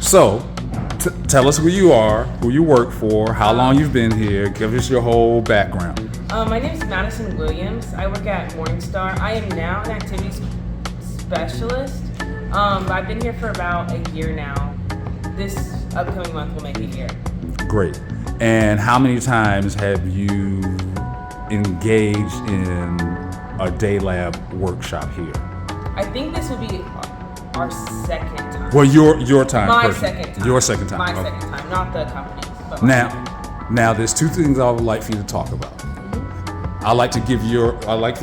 So, tell us who you are, who you work for, how long you've been here. Give us your whole background. My name is Madison Williams. I work at Morningstar. I am now an activities specialist. I've been here for about a year now. This upcoming month will make a year. Great. And how many times have you engaged in a DEILAB workshop here? I think this will be our second time. Well, your time. My personally. second time. Your second time. My Okay. second time, not the company's. But Now, there's two things I would like for you to talk about. I like for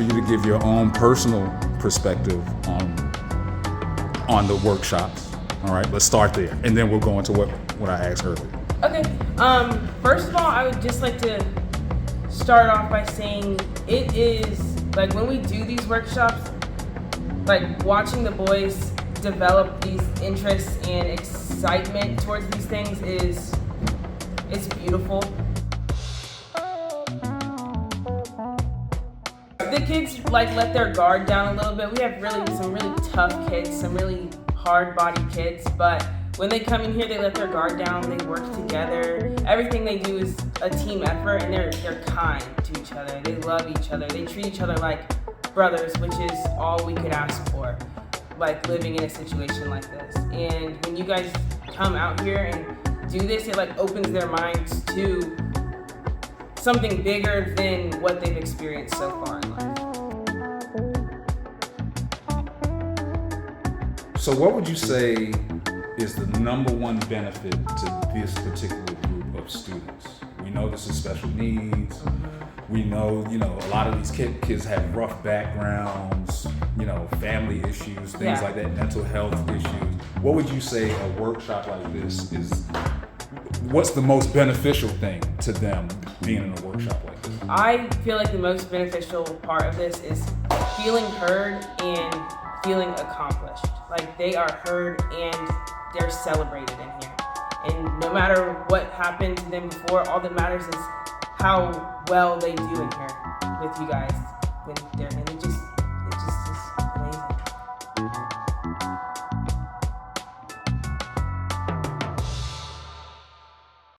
you to give your own personal perspective on the workshops. All right, let's start there, and then we'll go into what I asked earlier. Okay. First of all, I would just like to start off by saying it is like when we do these workshops, like watching the boys develop these interests and excitement towards these things it's beautiful. The kids like let their guard down a little bit. We have some really tough kids, some really hard-bodied kids, but when they come in here, they let their guard down. They work together. Everything they do is a team effort, and they're kind to each other. They love each other. They treat each other like brothers, which is all we could ask for, like living in a situation like this. And when you guys come out here and do this, it like opens their minds to something bigger than what they've experienced so far in life. So, what would you say is the number one benefit to this particular group of students? We know this is special needs. We know, a lot of these kids have rough backgrounds, family issues, things like that, mental health issues. What would you say a workshop like this is? What's the most beneficial thing to them being in a workshop like this? I feel like the most beneficial part of this is feeling heard and feeling accomplished. Like they are heard and they're celebrated in here. And no matter what happened to them before, all that matters is how well they do in here with you guys when they're in.